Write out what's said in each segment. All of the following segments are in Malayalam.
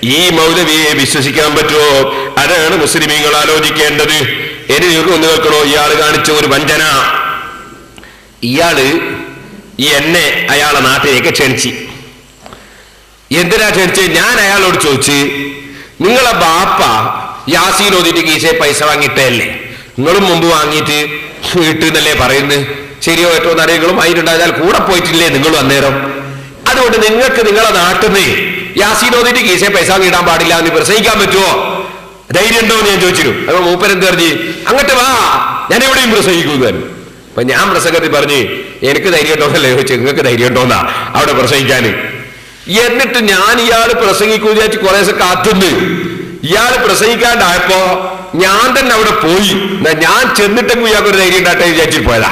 ഈ മൗലവിയെ വിശ്വസിക്കാൻ പറ്റുമോ? അതാണ് മുസ്ലിമീങ്ങൾ ആലോചിക്കേണ്ടത്. ഇനി നിങ്ങൾക്ക് ഒന്ന് കേൾക്കണോ? ഇയാള് കാണിച്ച ഒരു വഞ്ചന. ഇയാള് എന്നെ അയാളെ നാട്ടിലേക്ക് ക്ഷണിച്ച്. എന്തിനാ ക്ഷണിച്ച്? ഞാൻ അയാളോട് ചോദിച്ച്, നിങ്ങളെ ബാപ്പ യാസീൻ ഓതിട്ട് കീശയെ പൈസ വാങ്ങിയിട്ടല്ലേ? നിങ്ങളും മുമ്പ് വാങ്ങിയിട്ട് കിട്ടുന്നല്ലേ പറയുന്നത്? ശരിയോ ഏറ്റവും അറിയങ്ങളും അതിനുണ്ടായാൽ കൂടെ പോയിട്ടില്ലേ നിങ്ങളും അന്നേരം? അതുകൊണ്ട് നിങ്ങൾക്ക് നിങ്ങളെ നാട്ടിൽ നിന്ന് യാസീൻ ഓതിട്ട് കീശയെ പൈസ വാങ്ങിയിടാൻ പാടില്ല എന്ന് പ്രസംഗിക്കാൻ പറ്റുമോ? ധൈര്യം ഉണ്ടോ എന്ന് ഞാൻ ചോദിച്ചിരുന്നു. അപ്പൊ മൂപ്പരെന്ത് പറഞ്ഞ്, അങ്ങോട്ട് വാ, ഞാൻ എവിടെയും പ്രസംഗിക്കുന്നു. അപ്പൊ ഞാൻ പ്രസംഗത്തിൽ പറഞ്ഞ്, എനിക്ക് ധൈര്യം ഉണ്ടോന്നല്ലേ ചോദിച്ചു, നിങ്ങൾക്ക് ധൈര്യം ഉണ്ടോന്നാ അവിടെ പ്രസംഗിക്കാന്. എന്നിട്ട് ഞാൻ ഇയാള് പ്രസംഗിക്കൂന്ന് വിചാരിച്ച് കുറെ ദിവസം കാത്തുണ്ട്. ഇയാള് പ്രസംഗിക്കാണ്ടായപ്പോ ഞാൻ തന്നെ അവിടെ പോയി. ഞാൻ ചെന്നിട്ടെങ്കിൽ ഇയാൾക്കൊരു ധൈര്യം ഉണ്ടാട്ടെ വിചാരിച്ചിട്ട് പോയതാ.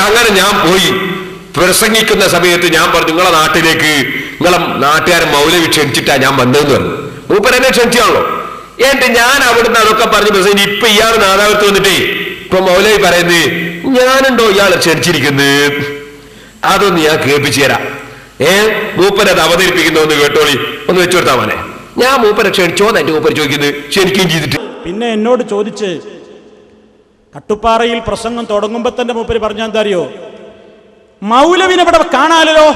അങ്ങനെ ഞാൻ പോയി പ്രസംഗിക്കുന്ന സമയത്ത് ഞാൻ പറഞ്ഞു, നിങ്ങളെ നാട്ടിലേക്ക് നിങ്ങളെ നാട്ടുകാരൻ മൗലവി ക്ഷണിച്ചിട്ടാ ഞാൻ വന്നതെന്ന് പറഞ്ഞു. മൂപ്പരെന്നെ ക്ഷണിച്ചാണല്ലോ. എന്നിട്ട് ഞാൻ അവിടുന്ന് അതൊക്കെ പറഞ്ഞ് പ്രസംഗിച്ച് ഇപ്പൊ ഇയാൾ നാദാപുരത്ത് വന്നിട്ടേ ഇപ്പൊ മൗലവി പറയുന്നത്, ഞാനുണ്ടോ ഇയാളെ ക്ഷണിച്ചിരിക്കുന്നത്? അതൊന്ന് ഞാൻ കേൾപ്പിച്ചു തരാം. മൂപ്പരത് അവതരിപ്പിക്കുന്നൊന്ന് കേട്ടോളി, ഒന്ന് വെച്ചു കൊടുത്താ മോനെ. ഞാൻ മൂപ്പരെ ക്ഷണിച്ചോന്ന് എന്റെ മൂപ്പര് ചോദിക്കുന്നത്, ക്ഷണിക്കുകയും ചെയ്തിട്ട് പിന്നെ എന്നോട് ചോദിച്ച് കട്ടുപ്പാറയിൽ പ്രസംഗം തുടങ്ങുമ്പോ തന്നെ മൂപ്പര് പറഞ്ഞാൽ എന്താ അറിയോ? മൗലവിനെ ഇവിടെ കാണാലോ,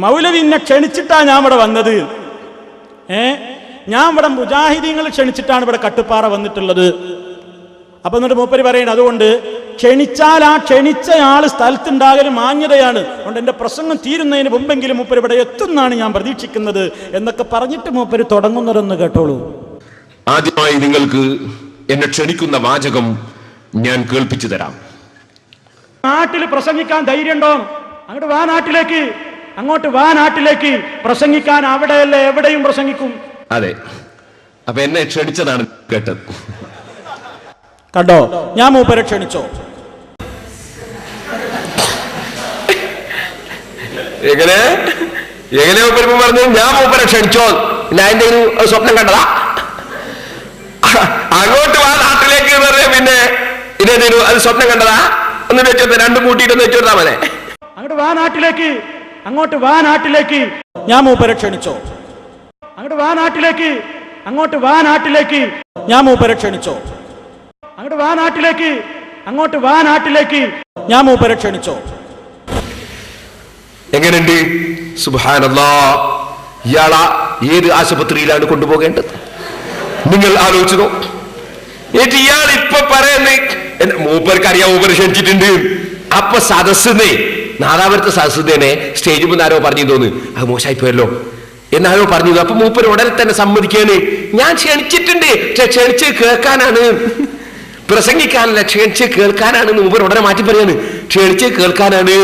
മൗലവിനെ ക്ഷണിച്ചിട്ടാ ഞാൻ ഇവിടെ വന്നത്. ഞാൻ ഇവിടെ മുജാഹിദീങ്ങൾ ക്ഷണിച്ചിട്ടാണ് ഇവിടെ കട്ടുപ്പാറ വന്നിട്ടുള്ളത്. അപ്പൊ എന്നിട്ട് മൂപ്പര് പറയണം, അതുകൊണ്ട് ക്ഷണിച്ചാൽ ആ ക്ഷണിച്ചയാള് സ്ഥലത്തുണ്ടാകലും മാന്യതയാണ്. അതുകൊണ്ട് എന്റെ പ്രസംഗം തീരുന്നതിന് മുമ്പെങ്കിലും മൂപ്പര് ഇവിടെ എത്തുന്നാണ് ഞാൻ പ്രതീക്ഷിക്കുന്നത് എന്നൊക്കെ പറഞ്ഞിട്ട് മൂപ്പര് തുടങ്ങുന്നതെന്ന് കേട്ടോളൂ. ആദ്യമായി നിങ്ങൾക്ക് എന്നെ ക്ഷണിക്കുന്ന വാചകം ഞാൻ കേൾപ്പിച്ചു തരാം. നാട്ടിൽ പ്രസംഗിക്കാൻ ധൈര്യമുണ്ടോ? അങ്ങോട്ട് വാ നാട്ടിലേക്ക്, അങ്ങോട്ട് വാ നാട്ടിലേക്ക്. പ്രസംഗിക്കാൻ അവിടെയല്ലേ എവിടെയും പ്രസംഗിക്കും. അതെ, അപ്പൊ എന്നെ ക്ഷണിച്ചതാണ് കേട്ടത്. കണ്ടോ, ഞാൻ മൂപ്പരെ ക്ഷണിച്ചോ? എങ്ങനെ എങ്ങനെ മൂപ്പര് പറഞ്ഞു, ഞാൻ മൂപ്പരെ ക്ഷണിച്ചോ? ഞാൻ എന്റെ ഒരു സ്വപ്നം കണ്ടതാ. അങ്ങോട്ട് വാ നാട്ടിലേക്ക് എന്ന് പറയാ, പിന്നെ ഇതേതൊരു അത് സ്വപ്നം കണ്ടതാ? ഒന്ന് വെച്ചോട്ടെ, രണ്ടും കൂട്ടിയിട്ടൊന്ന് വെച്ചോട്ടാ മനെ. അങ്ങോട്ട് വാ നാട്ടിലേക്ക്, അങ്ങോട്ട് വാ നാട്ടിലേക്ക്. ഞാൻ മൂപ്പരെ ക്ഷണിച്ചോ? അങ്ങോട്ട് വാ നാട്ടിലേക്ക്, അങ്ങോട്ട് വാ നാട്ടിലേക്ക്. ഞാൻ മൂപ്പരെ ക്ഷണിച്ചോ? അങ്ങോട്ട് വാ നാട്ടിലേക്ക്, അങ്ങോട്ട് വാ നാട്ടിലേക്ക്. ഞാൻ മൂപ്പരെ ക്ഷണിച്ചോ? എങ്ങനെയുണ്ട്? സുബ്ഹാനല്ലാഹ്, ഇയാളാ ഏത് ആശുപത്രിയിലാണ് കൊണ്ടുപോകേണ്ടത്? നിങ്ങൾ ആലോചിച്ചോ? എന്നിട്ട് ഇയാൾ ഇപ്പൊ പറയുന്നേ, മൂപ്പർക്ക് അറിയാം മൂപ്പർ ക്ഷണിച്ചിട്ടുണ്ട്. അപ്പൊ സദസ്സിനെ നാദാപുരത്തെ സദസ്സിനെ സ്റ്റേജിൽ നിന്ന് ആരോ പറഞ്ഞു തോന്നുന്നു, അത് മോശമായി പോയല്ലോ എന്നാരോ പറഞ്ഞു. അപ്പൊ മൂപ്പർ ഉടനെ തന്നെ സമ്മതിക്കാണ്, ഞാൻ ക്ഷണിച്ചിട്ടുണ്ട്, പക്ഷെ ക്ഷണിച്ച് കേൾക്കാനാണ്, പ്രസംഗിക്കാനല്ല, ക്ഷണിച്ച് കേൾക്കാനാണ്. മൂപ്പർ ഉടനെ മാറ്റി പറയാണ്, ക്ഷണിച്ച് കേൾക്കാനാണ്.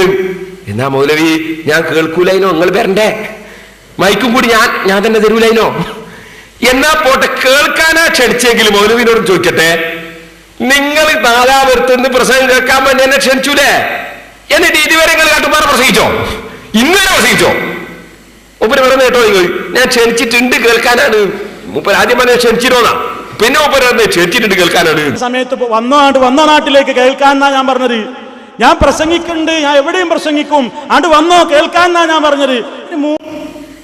എന്നാ മൗലവി ഞാൻ കേൾക്കൂലൈനോ, നിങ്ങൾ വരണ്ടേ, മൈക്കും കൂടി ഞാൻ തന്നെ തരൂലൈനോ? എന്നാ പോട്ടെ, കേൾക്കാനാ ക്ഷണിച്ചെങ്കിലും മൗലവിനോട് ചോദിക്കട്ടെ, നിങ്ങൾ നാദാപുരത്ത് നിന്ന് പ്രസംഗം കേൾക്കാൻ വേണ്ടി എന്നെ ക്ഷണിച്ചൂലേ? എന്നിട്ട് ഇതുവരെ നിങ്ങൾ കട്ടുപ്പാറ പ്രസംഗിച്ചോ? ഇന്നലെ പ്രസംഗിച്ചോ? മൂപ്പര് പറഞ്ഞു കേട്ടോ, ഞാൻ ക്ഷണിച്ചിട്ടുണ്ട് കേൾക്കാനാണ്. മൂപ്പര് ആദ്യം പറഞ്ഞ ക്ഷണിച്ചിട്ടോന്നാ, പിന്നെ മൂപ്പര് പറഞ്ഞ ക്ഷണിച്ചിട്ടുണ്ട് കേൾക്കാനാണ്. സമയത്ത് വന്ന നാട്ടിലേക്ക് കേൾക്കാന്നാ ഞാൻ പറഞ്ഞത്. ഞാൻ പ്രസംഗിക്കുന്നുണ്ട്, ഞാൻ എവിടെയും പ്രസംഗിക്കും, ആണ്ട് വന്നോ കേൾക്കാന്നാ ഞാൻ പറഞ്ഞത്.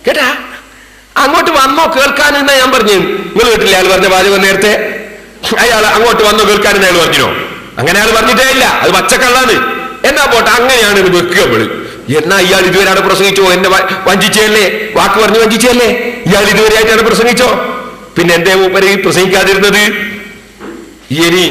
കേട്ടാ, അങ്ങോട്ട് വന്നോ കേൾക്കാനെന്നാ ഞാൻ പറഞ്ഞു. നിങ്ങൾ കേട്ടില്ല അയാൾ പറഞ്ഞ വാചകം നേരത്തെ? അയാൾ അങ്ങോട്ട് വന്നോ കേൾക്കാനെന്ന് അയാൾ പറഞ്ഞോ? അങ്ങനെ അയാൾ പറഞ്ഞിട്ടേ ഇല്ല, അത് പച്ചക്കള്ളാണ്. എന്നാ പോട്ടെ, അങ്ങനെയാണ് ഇത് വെക്കുക നമ്മള്. എന്നാ ഇയാൾ ഇതുവരെ അവിടെ പ്രസംഗിച്ചോ? എന്നെ വഞ്ചിച്ചല്ലേ, വാക്ക് പറഞ്ഞ് വഞ്ചിച്ചല്ലേ? ഇയാൾ ഇതുവരെ ആയിട്ടാണ് പ്രസംഗിച്ചോ? പിന്നെ എന്റെ മൂപ്പര് പ്രസംഗിക്കാതിരുന്നത്? ഇനി